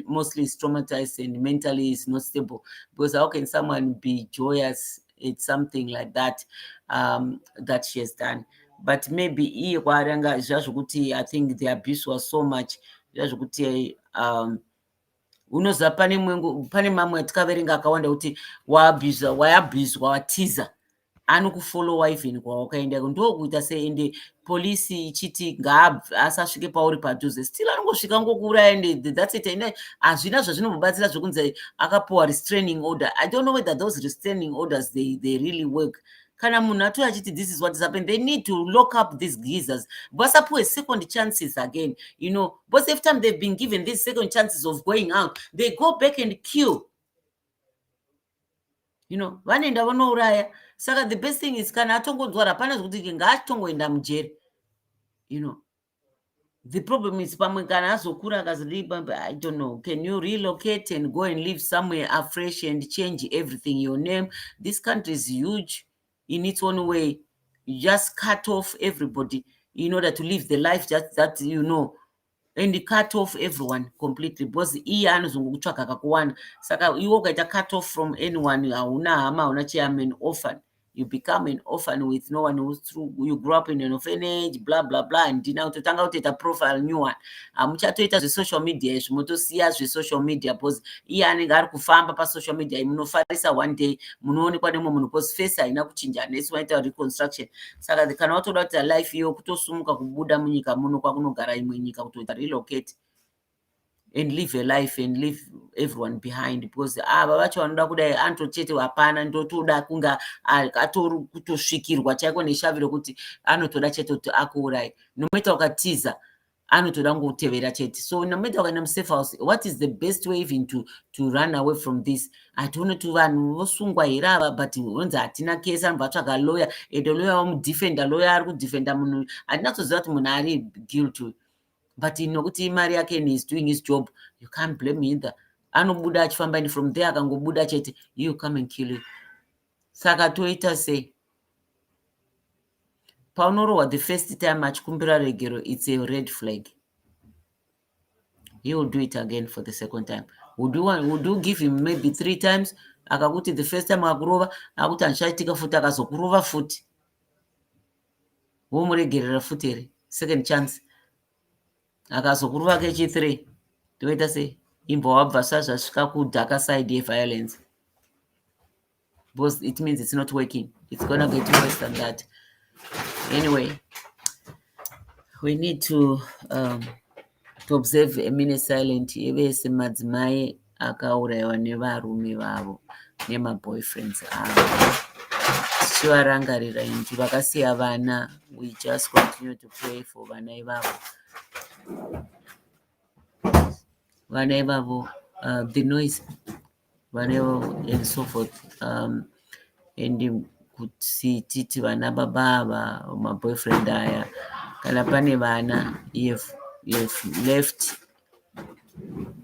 Mostly is traumatized and mentally is not stable. Because how can someone be joyous at something like that that she has done? But maybe I think the abuse was so much. Unoziva pane mamwe atikaverenga akawanda kuti waabhuzwa watiza anokufollowa even kwawakaenda ndokuita seende polisi ichiti asasvike pauri padhuze still anongosvika ngokuuraya and that's it. And hazvina zvazvinombobatsira zvekunzi akapiwa restraining order. I don't know whether those restraining orders they really work. Kana munhu atuya achiti this is what is happening, they need to lock up these geezers. Vasapuwe second chances again, you know, because every time they've been given these second chances of going out, they go back and kill. You know, vanoenda vanouraya. Saka the best thing is kana atongodzwara hapana zvokuti ngaatongoenda mujeri. You know, the problem is pamwe kana azokura akazilipa, I don't know, can you relocate and go and live somewhere afresh and change everything, your name? This country is huge in its own way. You just cut off everybody in order to live the life that you know, and cut off everyone completely because iye anozongokutsvaka kakuwana. Saka iwe ukaita cut off from anyone, hauna hama, hauna chiama, an orphan. You become an orphan with no one who's through. You grew up in an orphanage, blah blah blah, and now to tanga out a profile new one. Muchatoita social media, mutosiya social media because iye anenge ari kufamba pa social media munofarisa one day munoonekwa nemwe munhu because face haina kuchinja unless waita reconstruction. Saka kana watoda kuti life iyo kutosumuka kubuda munyika muno kwakunogara imwe nyika kutoita relocate and live a life and leave everyone behind because ava vacho vanoda kudai anotochete hapana ndotoda kunga atori kutosvikirwa chaiko neshavi rokuti anotoda chete kuti akuurai. Nomaita ukatiza anotoda ngokutevera chete. So nomaita ukaenda musafe house, what is the best way even to run away from this? Hatione kuti vanhu vosungwa here ava but unzi hatina kesi, anobva atsvaga lawyer and lawyer wamudefenda, lawyer ari kudefenda munhu handinatsoziva kuti munhu ari guilty. But nokuti mari yake and he's doing his job, you can't blame me either. Anobuda achifamba and from there akangobuda chete, you come and kill you. Saka toita sei paunorohwa the first time achikumbira regero, it's a red flag. He will do it again for the second time. Would you give him maybe 3 times? Akakuti the first time akurova akuti handichaitika futi, akazokurova futi womuregerera futi here second chance. Akazokurova kechi3 toita sei imbwa wabva sazvasvika kudhaka side yeviolence because it means it's not working. It's gonna get worse than that. Anyway, we need to observe a minute silent evese madzimai akaurayiwa nevarume vavo nemaboyfriends avo tichivarangarira inji vakasiya vana. We just continue to pray for vana ivavo. Vana ivavo, the noise, vana ivavo and so forth. And kuti titi vana baba ava maboyfriend aya kana pane vana you've left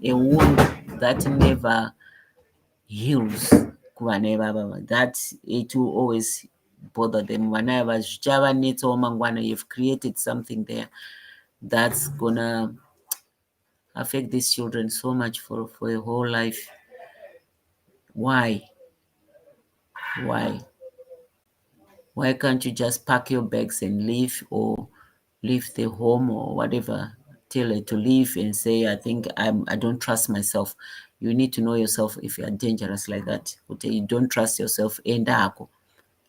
a wound that never heals kuvana ivava, that it will always bother them. Vana ava zvichavanetsawo mangwana. You've created something there that's gonna affect these children so much for a whole life. Why can't you just pack your bags and leave, or leave the home or whatever, tell her to leave and say, I think I don't trust myself. You need to know yourself. If you are dangerous like that, you don't trust yourself, enda hako,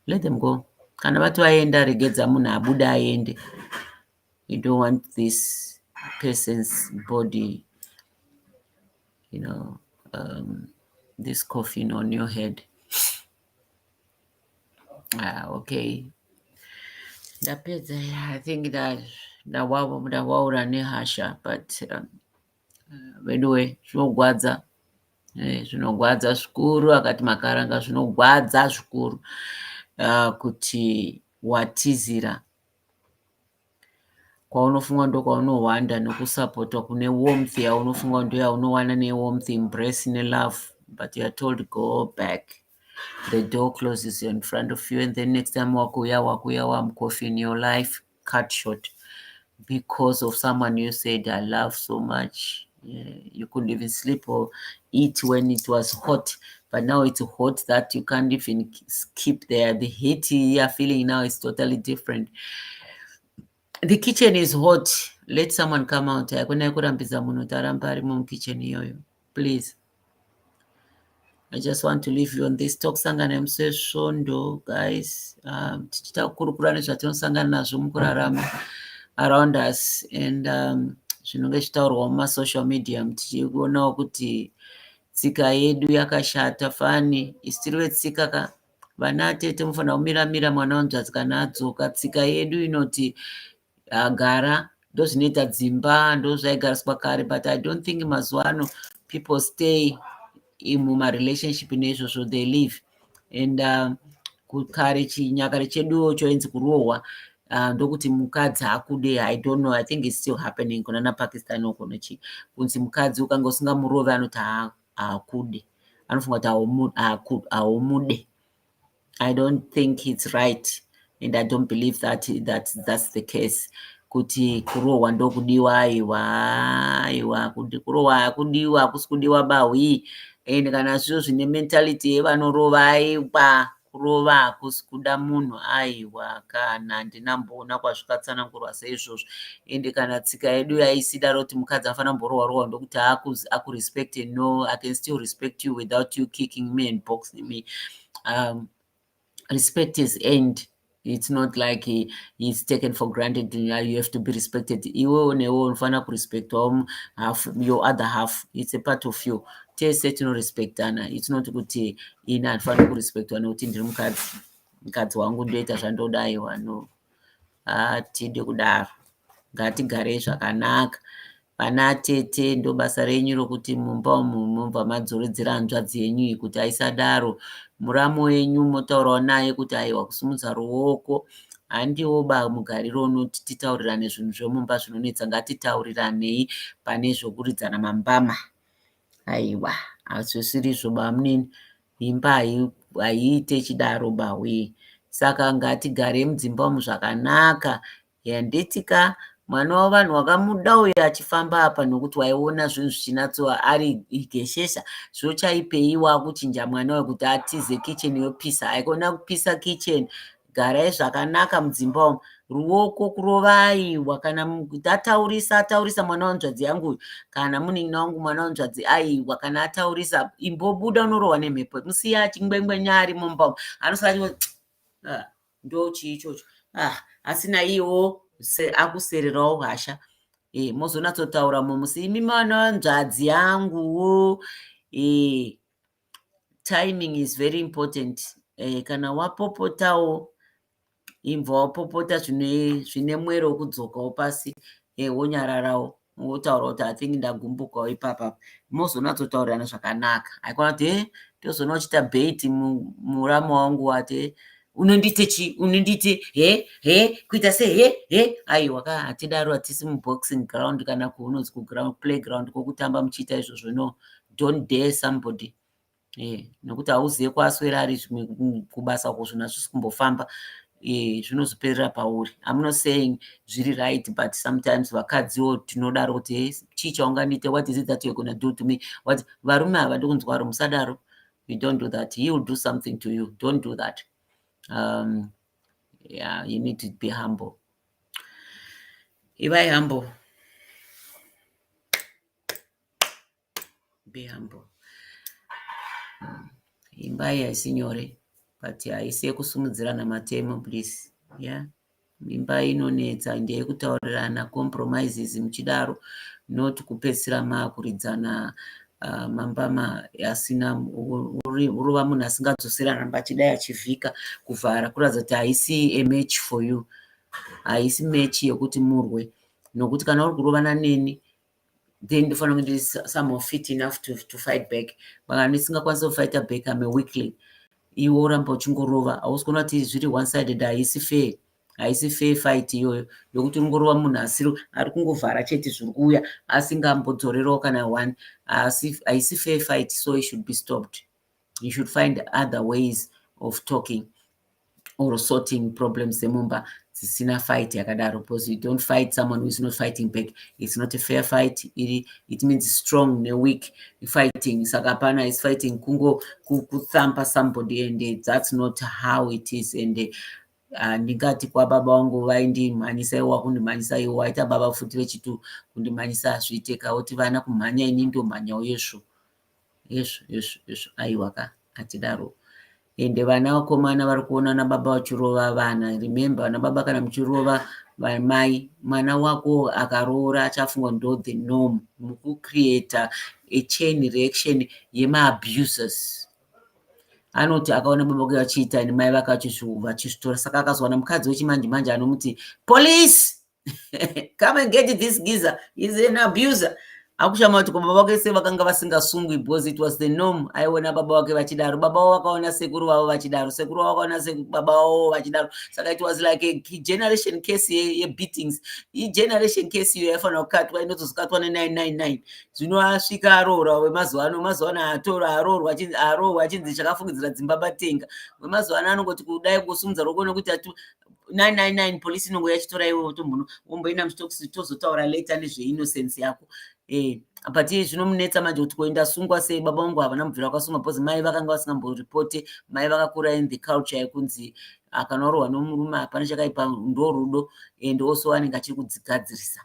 let them go. Kana vati vaenda, regedza munhu abuda aende. You don't want this person's body, this coffin on your head. Okay, ndapedza. I think that ndawaura nehasha, but anyway, zvinogwadza. Zvinogwadza zvikuru. Akati makaranga zvinogwadza zvikuru kuti watizira kwaunofunga ndokwaunohwanda, nokusapotwa kune warmth yaunofunga ndo yaunowana newarmth, embrace nelove, but you are told go back. The door closes in front of you, and then next time wakuya wamcoffee in your life cut short because of someone you said I love so much. You couldn't even sleep or eat when it was hot, but now it's hot that you can't even keep there. The heat you are feeling now is totally different. The kitchen is hot. Let someone come out. Akuna kurambidza munhu taramba ari mukitchen iyoyo, please. I just want to leave you on this talk. Sangana msesvondo, guys. Tichita kukurukura nezvatinosangana nazvo mukurarama around us, and zvinenge zvichitaurwa mumasocial media. Tichionawo kuti tsika yedu yakashata. Fani isitiri vetsika ka vana tete mufanira kumiramira mwana wanzvadzi kana adzoka. Tsika yedu inoti gara, ndo zvinoita dzimba, ndo zvaigariswa kare, but I don't think mazuva ano people stay mumarelationship neizvozvo, they live. And kare chinyakare cheduwo choenzi kurohwa, ndokuti mukadzi akude. I don't know, I think it's still happening kuna naPakistan ukonochi, kunzi mukadzi ukanga usingamurove anoti akude, anofunga kuti haumude. I don't think it's right, and I don't believe that's the case. Kuti kurohwa ndokudiwa. Aiwa kuti kurohwa akudiwa, hakusi kudiwa bahwi. And kana zviro zvine mentality yevanorova, aiwa kurova hakusi kuda munhu. Aiwa, kana handinamboona kwazvikatsanangurwa seizvozvo. And kana tsika yedu yaisidaro kuti mukadzi afanira kumborohwa ndokuti hakurespect. No, I can still respect you without you kicking me and boxing me. Respect is earned. It's not like he's taken for granted. You have to be respected. Iwe newe unofanira kurespectwa half, your other half. It's a part of you. Tese tinorespectana. It's not kuti ina anofanira kurespectwa nokuti ndiri mukadzi wangu ndoita zvandoda. Aiwa, no. Hatidi kudaro. Ngatigarei zvakanaka. Vana tete ndo basa renyu rokuti mumba umu mubva madzoredzera hanzvadzi yenyu kuti aisadaro. Muramo wenyu motaurawo naye kuti aiwa kusumudza ruoko handiwo mugariro unoti titaurirane zvinhu zvemumba zvinonetsa. Ngatitaurirane pane zvokuridzana mambama. Aiwa, hazvisirizvo bamunini, imba haiite chidaro bahwe. Saka ngatigare mudzimba umu zvakanaka. Yandetika mwana wavanhu wakamuda uyo achifamba apa, nokuti waiona zvinhu zvichinatsowa ari igeshesha, zvochaipeiwa kuchinja mwana wekuti atize kitchen yopisa. Aikona kupisa kitchen. Garai zvakanaka mudzimba umu. Ruoko kurovaiwa. Kana ataurisa mwana wanzvadzi yangu, kana munin'ina wangu mwana wanzvadzi, aiwa, kana ataurisa imbobuda unorohwa nemhepo. Musiya achingwengwenya ari mumba umu. Anosati ndo chiichocho. Asina iwo akusererawo hasha. Mozonatsotaura musi, imi mwana wanzvadzi yanguwo. Timing is very important. Kana wapopotawo, imva wapopota zvine mwero wokudzokawo pasi, wonyararawo, wotaura kuti I think ndagumbukawo ipapa. Mozonatsotaurana zvakanaka. Haikona kuti tozoona uchita bait murama wangu wati unondite chi, unondite kuita se aiwa ka hatidaro, hatisi muboxing ground kana kunonzi playground kwokutamba muchiita izvozvo. No, don't dare somebody. Nokuti hauzive kwaswera ari kubasa uko zvinhu hazvisi kumbofamba. Zvinozoperera pauri. I'm not saying zviri right, but sometimes vakadziwo tinodaro kuti chii chaungandiite, what is it that you're going to do to me? What varume havadi kunzwaro, musadaro. You don't do that. He will do something to you. Don't do that. Yeah, you need to be humble. Ivai humble. Be humble. Imbai haisi nyore, but haisi yekusumudzirana matemo, please. Yeah. Imba inonetsa, ndeyekutaurirana compromises muchidaro, not kupedzisira makuridzana mambama asina uruva munhu asingadzoserana mbachidai achivhika kuvhara, kuratidza kuti haisi a match for you. Haisi match yekuti murwe, nokuti kana uri kurovana neni then ndofanira kuti somehow fit enough to fight back. Kana ndisingakwanisi kufighta back, I'm a weakling. Iwe uramba uchingorova, hausi kuona kuti zviri one sided, haisi fair. Haisi fair fight iyoyo yokuti ungorova munhu ari kungovhara chete zviri kuuya asingambodzorerawo kana one. Haisi fair fight, so it should be stopped. You should find other ways of talking or sorting problems emumba dzisina fight yakadaro, because you don't fight someone who is not fighting back. It's not a fair fight. It means strong ne weak fighting. Sakapana is fighting kungo kuthampa somebody, and that's not how it is. And ndingati kwababa wangu vaindimhanyisa iwa kundimhanyisa iwo, waita baba futi vechitu kundimhanyisa hazviiteka, oti vana kumhanya ini ndomhanyawo yezvo aiwa ka hatidaro. Ende vana vakomana vari kuonana baba vachirova vana. Remember, vana baba kana muchirova mai, mwana wako akaroora achafunga ndo the norm, mukucreata a chain reaction yemaabusers. Anoti akaona baba vake vachiita nemai vake vachizvitora, saka akazowana mukadzi wechimanje manje anomuti police come and get this geezer, he's an abuser. Akushama kuti baba vake se vakanga vasingasungwi, because it was the norm. Aiona baba vake vachidaro, baba vavo vakaona sekuru vavo vachidaro, sekuru vavo vakaona baba vavo vachidaro. Saka it was like a generation case ye-beatings. Generation case iyo yafanira kukatwa, inotozokatwa ne999. Zvino asvika aroorwa wemazuva ano aroorwa achinzi chakafungidzira dzimba batenga. Wemazuva ano anongoti kudai kusumudza ruoko nokuti 999 polisi inongo yachitora iwe utombono womboenda muchitoksi tozotaura later nezveinnocence yako. But zvinomunetsa manje kuti koenda sungwa sei. Baba vangu havana mubvira kwasungwa, because mai vakanga vasingamboripoti. Mai vakakura in the culture yekunzi akanoorwa nomurume hapana chakaipa, ndo rudo, and also anenge achiri kudzigadzirisa.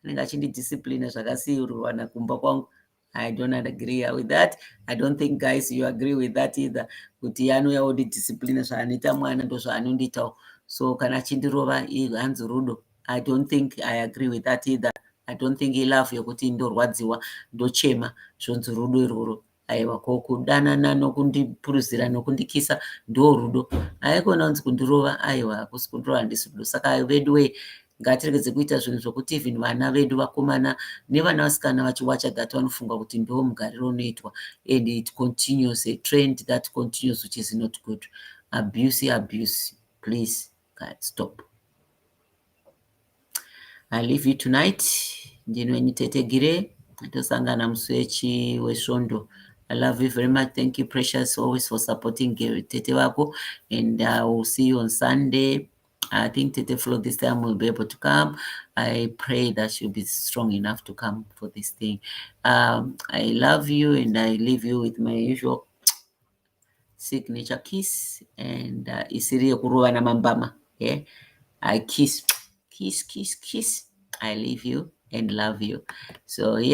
Anenge achindidiscipline zvakasiyirirwana kumba kwangu. I don't agree with that. I don't think, guys, you agree with that either. Kuti anouya odidiscipline zvaanoita mwana ndo zvaanondiitawo. So kana achindirova hanzi rudo, I don't think I agree with that either. I don't think ilove yokuti ndorwadziwa ndochema zvonzi rudo irworo. Aiwa, kokudanana nokundipuruzira nokundikisa ndo rudo. Haikona kunzi kundirova, aiwa, hakusi kundirova, handisi rudo. Saka vedu we, ngatiregedze kuita zvinhu zvokuti even vana vedu vakomana nevana vasikana vachiwacha that vanofunga kuti ndo mugariro unoitwa, and it continues, a trend that continues, which is not good. Abuse, please, guys, stop. I leave you tonight. Ndinweni Tete Gire, tosangana musi wesvondo. I love you very much. Thank you, precious, always for supporting Tete wako, and I will see you on Sunday. I think Tete Flo this time will be able to come. I pray that she'll be strong enough to come for this thing. I love you, and I leave you with my usual signature kiss, and isiri yekuruva namambama. Yeah, I kiss. I leave you and love you. So here